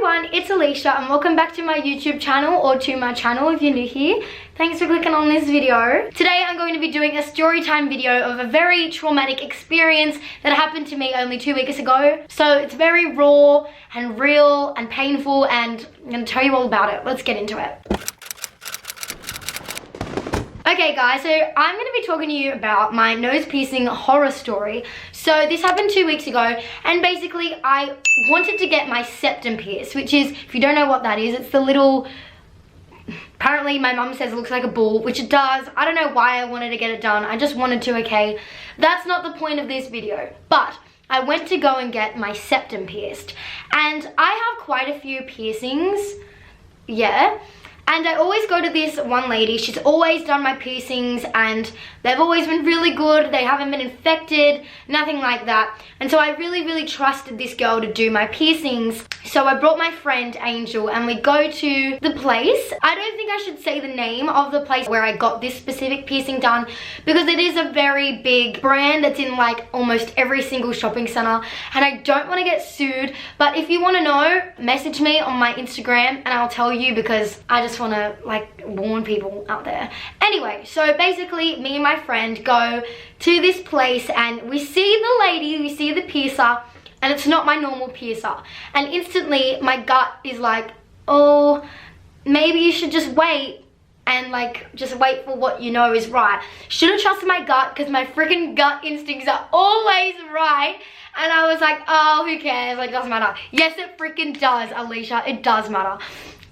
everyone, it's Alicia and welcome back to my YouTube channel, or to my channel if you're new here. Thanks for clicking on this video. Today I'm going to be doing a story time video of a very traumatic experience that happened to me only 2 weeks ago. So it's very raw and real and painful, and I'm going to tell you all about it. Let's get into it. Okay guys, so I'm going to be talking to you about my nose piercing horror story. So this happened 2 weeks ago, and basically I wanted to get my septum pierced, which is, if you don't know what that is, it's the little, apparently my mum says it looks like a bull, which it does. I don't know why I wanted to get it done. I just wanted to, okay? That's not the point of this video. But I went to go and get my septum pierced, and I have quite a few piercings, yeah. And I always go to this one lady. She's always done my piercings and they've always been really good. They haven't been infected, nothing like that. And so I really trusted this girl to do my piercings. So I brought my friend Angel and we go to the place. I don't think I should say the name of the place where I got this specific piercing done, because it is a very big brand that's in like almost every single shopping center, and I don't want to get sued. But if you want to know, message me on my Instagram and I'll tell you, because I just want to like warn people out there. Anyway, so basically me and my friend go to this place and we see the lady, we see the piercer, and it's not my normal piercer. And instantly my gut is like, oh, maybe you should just wait and like just wait for what you know is right. Shouldn't trust my gut, because my freaking gut instincts are always right. And I was like, oh, who cares? Like, it doesn't matter. Yes, it freaking does, Alicia. It does matter.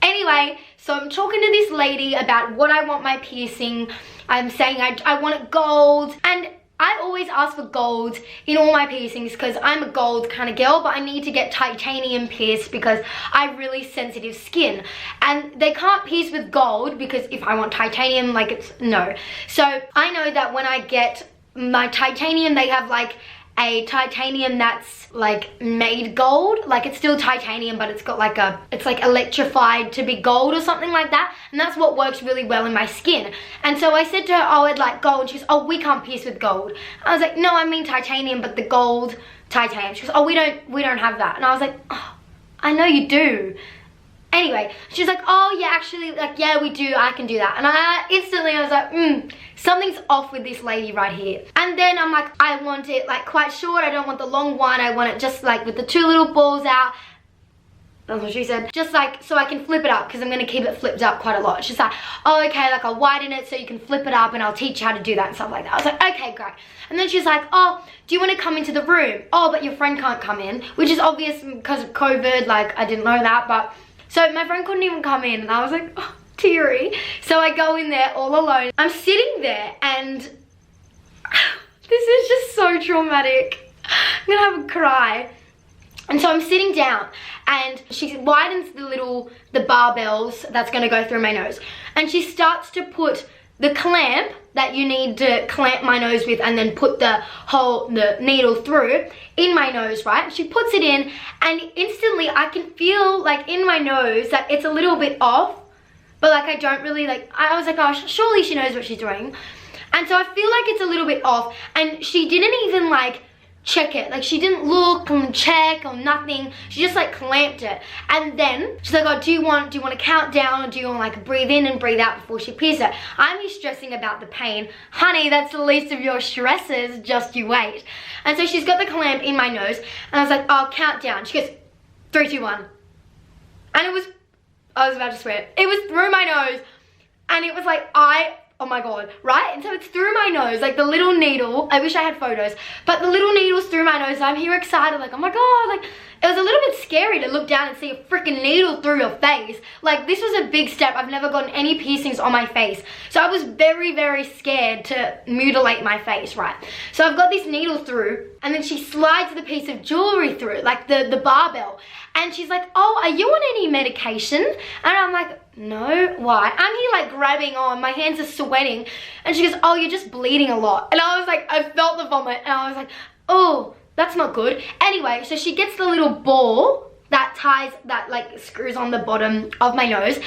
Anyway, so I'm talking to this lady about what I want my piercing. I'm saying I want it gold, and I always ask for gold in all my piercings because I'm a gold kind of girl, but I need to get titanium pierced because I have really sensitive skin. And they can't pierce with gold because if I want titanium, like, it's no. So I know that when I get my titanium, they have like a titanium that's like made gold, like it's still titanium but it's got like a, it's like electrified to be gold or something like that, and that's what works really well in my skin. And so I said to her, oh, I'd like gold. She goes, oh, we can't pierce with gold. I was like, no, I mean titanium, but the gold titanium. She goes, oh, we don't have that. And I was like, oh, I know you do. Anyway, she's like, oh yeah, actually, like, yeah, we do, I can do that. And I instantly, I was like, something's off with this lady right here. And then I'm like, I want it like quite short. I don't want the long one. I want it just like with the two little balls out. That's what she said. Just like, so I can flip it up, because I'm going to keep it flipped up quite a lot. She's like, oh, okay, like I'll widen it so you can flip it up and I'll teach you how to do that and stuff like that. I was like, okay, great. And then she's like, oh, do you want to come into the room? Oh, but your friend can't come in, which is obvious because of COVID. Like, I didn't know that, but so my friend couldn't even come in, and I was like, oh, teary. So I go in there all alone. I'm sitting there and this is just so traumatic. I'm gonna have a cry. And so I'm sitting down and she widens the barbells that's gonna go through my nose. And she starts to put the clamp that you need to clamp my nose with and then put the needle through in my nose, right? She puts it in and instantly I can feel like in my nose that it's a little bit off, but like I don't really like, I was like, oh, surely she knows what she's doing. And so I feel like it's a little bit off, and she didn't even like check it. Like, she didn't look and check or nothing. She just like clamped it. And then she's like, oh, do you want to count down, or do you want to like breathe in and breathe out before she pierces it? I'm here stressing about the pain. Honey, that's the least of your stresses, just you wait. And so she's got the clamp in my nose, and I was like, oh, count down. She goes, 3, 2, 1. And it was, I was about to swear, it was through my nose, and it was like, oh my god, right? And so it's through my nose, like the little needle. I wish I had photos, but the little needle's through my nose. I'm here excited, like, oh my god, like, it was a little bit scary to look down and see a freaking needle through your face. Like, this was a big step. I've never gotten any piercings on my face. So I was very scared to mutilate my face, right? So I've got this needle through, and then she slides the piece of jewelry through, like the barbell. And she's like, oh, are you on any medication? And I'm like, no, why? I'm here like grabbing on, my hands are sweating. And she goes, oh, you're just bleeding a lot. And I was like, I felt the vomit, and I was like, oh, that's not good. Anyway, so she gets the little ball that ties, that like screws on the bottom of my nose,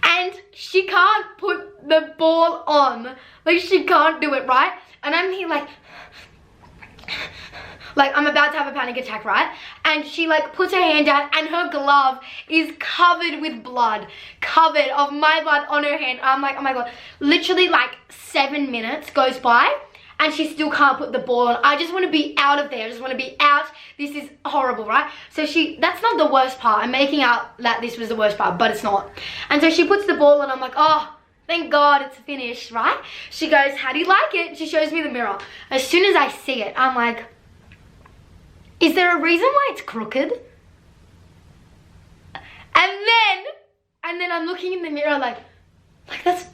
and she can't put the ball on. Like, she can't do it, right? And I'm here like, Like, I'm about to have a panic attack, right? And she like puts her hand down and her glove is covered with blood. Covered of my blood on her hand. I'm like, oh my God. Literally like 7 minutes goes by and she still can't put the ball on. I just want to be out of there. I just want to be out. This is horrible, right? So that's not the worst part. I'm making out that this was the worst part, but it's not. And so she puts the ball on. I'm like, oh, thank God it's finished, right? She goes, how do you like it? She shows me the mirror. As soon as I see it, I'm like, is there a reason why it's crooked? And then I'm looking in the mirror like that's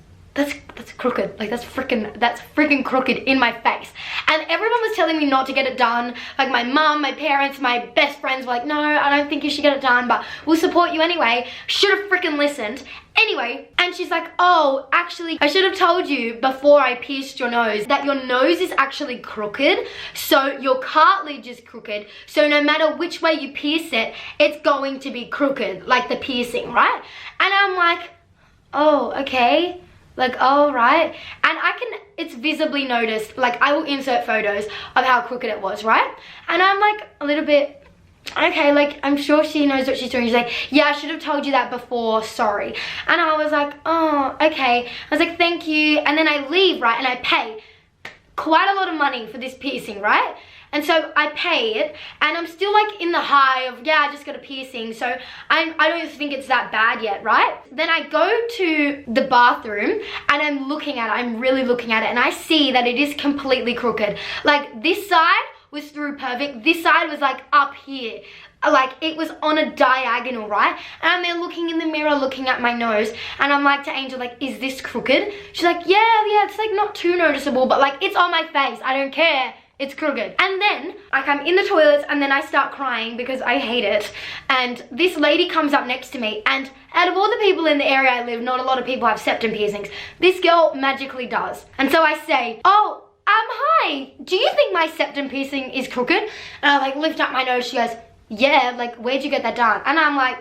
crooked. Like that's freaking crooked in my face. And everyone was telling me not to get it done. Like my mum, my parents, my best friends were like, no, I don't think you should get it done, but we'll support you anyway. Should have freaking listened. Anyway, and she's like, oh, actually, I should have told you before I pierced your nose that your nose is actually crooked. So your cartilage is crooked. So no matter which way you pierce it, it's going to be crooked, like the piercing, right? And I'm like, oh, okay. Like, oh, right. And it's visibly noticed. Like, I will insert photos of how crooked it was, right? And I'm like a little bit, okay, like, I'm sure she knows what she's doing. She's like, yeah, I should have told you that before, sorry. And I was like, oh, okay. I was like, thank you. And then I leave, right? And I pay quite a lot of money for this piercing, right? And so I pay it, and I'm still like in the high of, yeah, I just got a piercing, so I don't think it's that bad yet, right? Then I go to the bathroom, and I'm looking at it, I'm really looking at it, and I see that it is completely crooked. Like, this side was through perfect, this side was like up here. Like, it was on a diagonal, right? And I'm there looking in the mirror, looking at my nose, and I'm like to Angel, like, is this crooked? She's like, yeah, it's like not too noticeable, but like, it's on my face, I don't care. It's crooked. And then, like, I'm in the toilets and then I start crying because I hate it. And this lady comes up next to me, and out of all the people in the area I live, not a lot of people have septum piercings. This girl magically does. And so I say, oh, hi, do you think my septum piercing is crooked? And I like lift up my nose. She goes, yeah, like, where'd you get that done? And I'm like,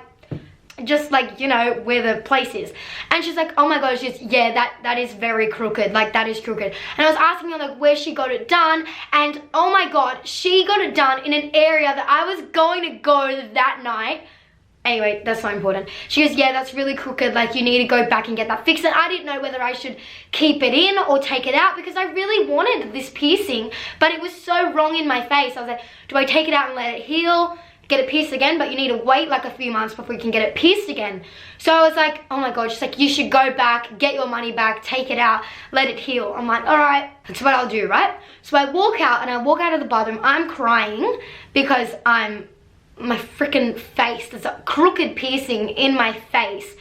just like, you know, where the place is. And she's like, oh my God, she's, yeah, that is very crooked, like that is crooked. And I was asking her like where she got it done, and oh my God, she got it done in an area that I was going to go that night. Anyway, that's not important. She goes, yeah, that's really crooked, like you need to go back and get that fixed. And I didn't know whether I should keep it in or take it out because I really wanted this piercing, but it was so wrong in my face. I was like, do I take it out and let it heal? Get it pierced again, but you need to wait like a few months before you can get it pierced again. So I was like, oh my God, she's like, you should go back, get your money back, take it out, let it heal. I'm like, all right, that's what I'll do, right? So I walk out, and I walk out of the bathroom. I'm crying because my freaking face, there's a crooked piercing in my face.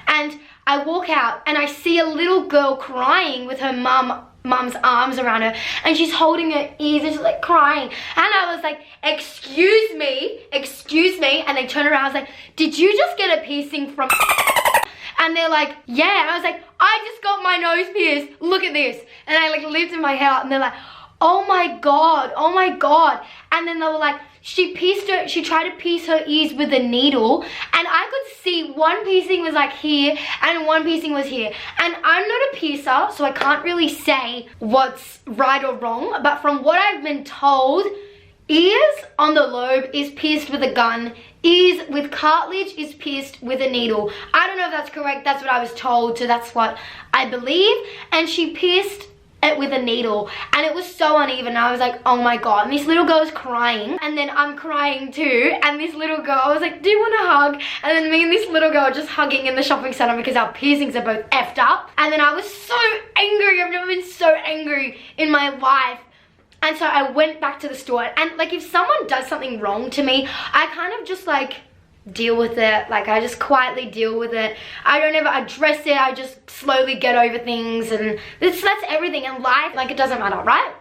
And I walk out and I see a little girl crying with her mum's arms around her, and she's holding her ears and she's like crying. And I was like, excuse me, and they turn around. I was like, did you just get a piercing from and they're like, yeah. And I was like, I just got my nose pierced, look at this. And I like lifted my hair out, and they're like, oh my God. And then they were like, she tried to pierce her ears with a needle, and I could see one piercing was like here and one piercing was here. And I'm not a piercer, so I can't really say what's right or wrong, but from what I've been told, ears on the lobe is pierced with a gun, ears with cartilage is pierced with a needle. I don't know if that's correct, that's what I was told, so that's what I believe. And she pierced it with a needle, and it was so uneven. I was like, oh my God. And this little girl's crying, and then I'm crying too. And this little girl, I was like, do you want a hug? And then me and this little girl are just hugging in the shopping center because our piercings are both effed up. And then I was so angry. I've never been so angry in my life. And so I went back to the store, and like, if someone does something wrong to me, I kind of just like deal with it. Like, I just quietly deal with it. I don't ever address it. I just slowly get over things, and that's everything in life. Like, it doesn't matter, right?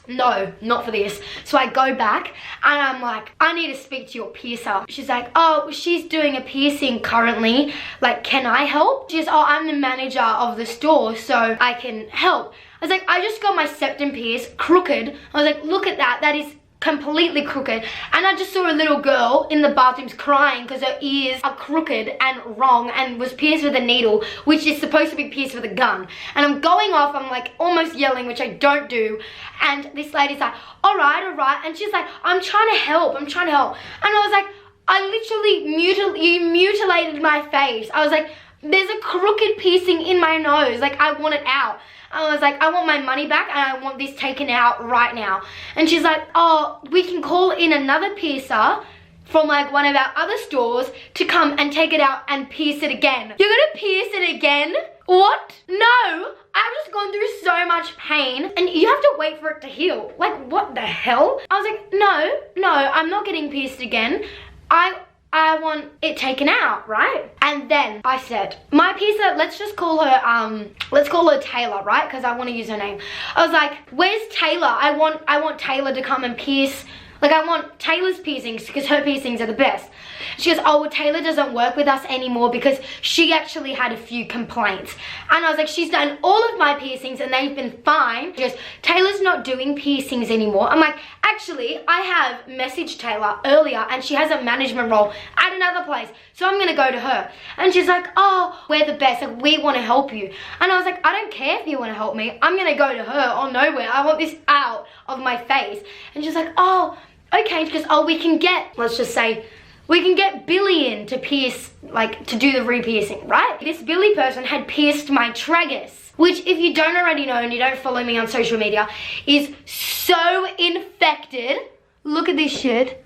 No, not for this. So I go back and I'm like, I need to speak to your piercer. She's like, oh, she's doing a piercing currently. Like, can I help? She goes, oh, I'm the manager of the store, so I can help. I was like, I just got my septum pierced, crooked. I was like, look at that. That is completely crooked, and I just saw a little girl in the bathrooms crying because her ears are crooked and wrong and was pierced with a needle, which is supposed to be pierced with a gun. And I'm going off, I'm like almost yelling, which I don't do, and this lady's like, all right, and she's like, I'm trying to help, and I was like, I literally you mutilated my face. I was like, there's a crooked piercing in my nose, like I want it out. I was like, I want my money back and I want this taken out right now. And she's like, oh, we can call in another piercer from like one of our other stores to come and take it out and pierce it again. You're gonna pierce it again? What? No, I've just gone through so much pain and you have to wait for it to heal. Like, what the hell? I was like, no, I'm not getting pierced again. I want it taken out, right? And then I said, my piercer, let's call her Taylor, right? Because I want to use her name. I was like, where's Taylor? I want Taylor to come and pierce. Like, I want Taylor's piercings because her piercings are the best. She goes, oh, well, Taylor doesn't work with us anymore because she actually had a few complaints. And I was like, she's done all of my piercings and they've been fine. She goes, Taylor's not doing piercings anymore. I'm like, actually, I have messaged Taylor earlier and she has a management role at another place. So I'm going to go to her. And she's like, oh, we're the best. Like, we want to help you. And I was like, I don't care if you want to help me. I'm going to go to her or nowhere. I want this out of my face. And she's like, oh, okay. She goes, oh, we can get, let's just say, we can get Billy in to pierce, like, to do the re-piercing, right? This Billy person had pierced my tragus, which, if you don't already know and you don't follow me on social media, is so infected. Look at this shit.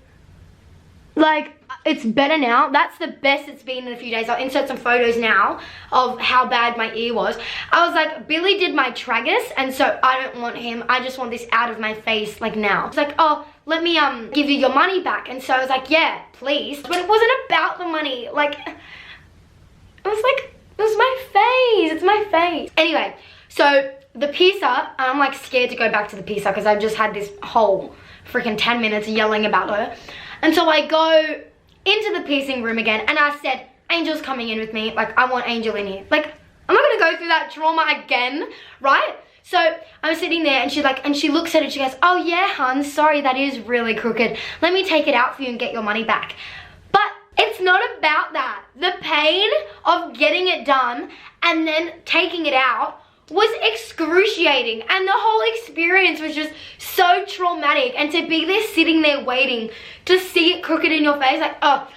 Like, it's better now. That's the best it's been in a few days. I'll insert some photos now of how bad my ear was. I was like, Billy did my tragus, and so I don't want him. I just want this out of my face, like, now. It's like, oh, let me give you your money back. And so I was like, yeah, please. But it wasn't about the money. Like, it was my face. It's my face. Anyway, so the piercer, I'm like scared to go back to the piercer because I've just had this whole freaking 10 minutes yelling about her. And so I go into the piercing room again and I said, Angel's coming in with me. Like, I want Angel in here. Like, I'm not gonna go through that trauma again, right? So I'm sitting there and she's like, and she looks at it, she goes, oh yeah, hun, sorry, that is really crooked. Let me take it out for you and get your money back. But it's not about that. The pain of getting it done and then taking it out was excruciating, and the whole experience was just so traumatic. And to be there sitting there waiting to see it crooked in your face, like, oh,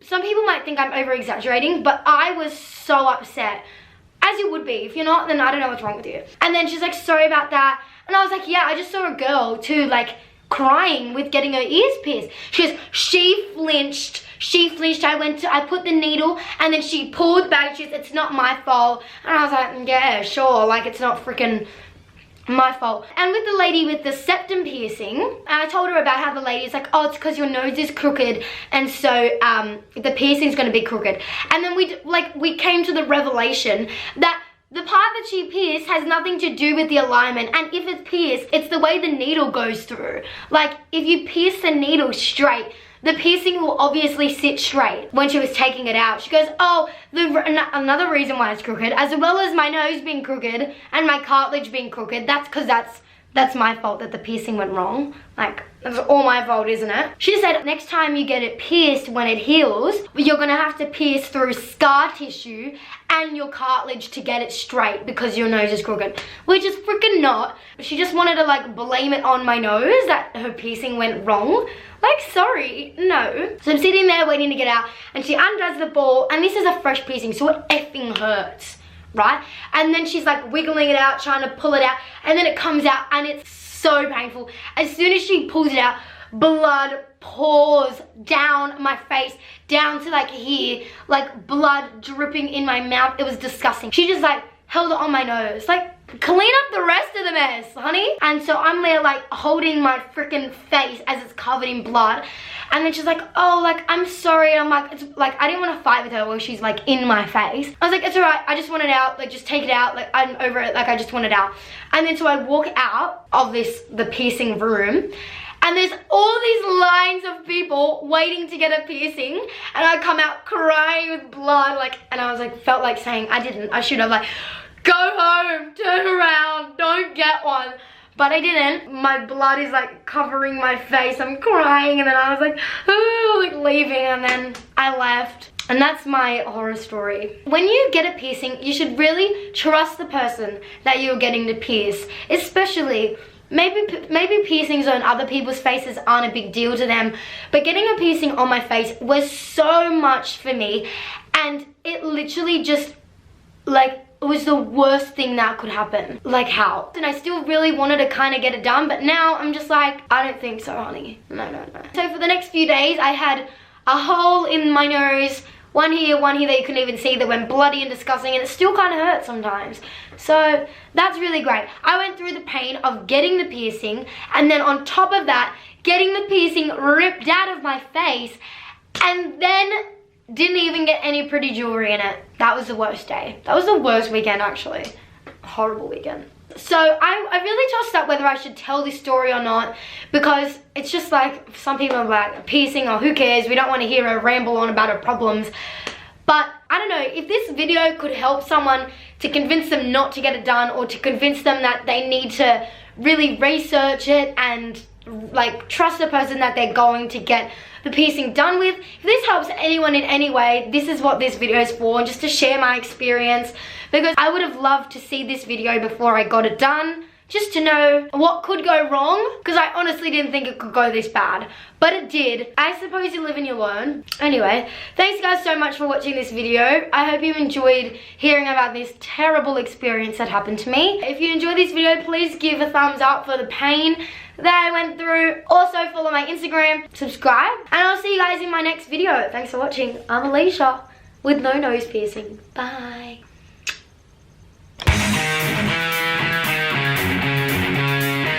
some people might think I'm over exaggerating, but I was so upset, as you would be. If you're not, then I don't know what's wrong with you. And then she's like, sorry about that. And I was like, yeah, I just saw a girl too, like, crying with getting her ears pierced. She goes, she flinched. I put the needle and then she pulled back. She goes, it's not my fault. And I was like, yeah, sure, like, it's not freaking my fault. And with the lady with the septum piercing, I told her about how the lady's like, oh, it's because your nose is crooked and so the piercing's gonna be crooked. And then we came to the revelation that the part that she pierced has nothing to do with the alignment, and if it's pierced, it's the way the needle goes through. Like, if you pierce the needle straight, the piercing will obviously sit straight. When she was taking it out, she goes, oh, another reason why it's crooked, as well as my nose being crooked and my cartilage being crooked, that's because that's my fault that the piercing went wrong. Like, that's all my fault, isn't it? She said next time you get it pierced, when it heals, you're gonna have to pierce through scar tissue and your cartilage to get it straight because your nose is crooked, which is freaking not. She just wanted to, like, blame it on my nose that her piercing went wrong. Like, sorry, no. So I'm sitting there waiting to get out and she undoes the ball, and this is a fresh piercing, so it effing hurts, right? And then she's like wiggling it out, trying to pull it out, and then it comes out and it's so painful. As soon as she pulls it out, blood pours down my face, down to like here, like blood dripping in my mouth. It was disgusting. She just like held it on my nose, like, clean up the rest of the mess, honey. And so I'm there like holding my freaking face as it's covered in blood. And then she's like, oh, like, I'm sorry. And I'm like, it's like, I didn't want to fight with her while she's like in my face. I was like, it's all right. I just want it out. Like, just take it out. Like, I'm over it. Like, I just want it out. And then so I walk out of the piercing room, and there's all these lines of people waiting to get a piercing, and I come out crying with blood, like, and I was like, felt like saying, I should have, like, go home, turn around, don't get one. but I didn't. My blood is like covering my face. I'm crying, and then I was like, oh, like leaving, and then I left. And that's my horror story. When you get a piercing, you should really trust the person that you're getting to pierce. Especially, maybe piercings on other people's faces aren't a big deal to them, but getting a piercing on my face was so much for me, and it literally just, like, it was the worst thing that could happen. Like, how? And I still really wanted to kind of get it done, but now I'm just like, I don't think so, honey. No. So for the next few days, I had a hole in my nose, one here that you couldn't even see, that went bloody and disgusting, and it still kind of hurts sometimes. So that's really great. I went through the pain of getting the piercing, and then on top of that, getting the piercing ripped out of my face, and then didn't even get any pretty jewelry in it. That was the worst day. That was the worst weekend, actually. Horrible weekend. So I really tossed up whether I should tell this story or not, because it's just like, some people are like, a piercing, or who cares, we don't want to hear her ramble on about her problems. But I don't know, if this video could help someone to convince them not to get it done, or to convince them that they need to really research it and like trust the person that they're going to get the piercing done with. If this helps anyone in any way, this is what this video is for, and just to share my experience, because I would have loved to see this video before I got it done, just to know what could go wrong, because I honestly didn't think it could go this bad, but it did. I suppose you live and you learn. Anyway, thanks guys so much for watching this video. I hope you enjoyed hearing about this terrible experience that happened to me. If you enjoyed this video, please give a thumbs up for the pain that I went through. Also follow my Instagram, subscribe, and I'll see you guys in my next video. Thanks for watching. I'm Alicia with no nose piercing. Bye.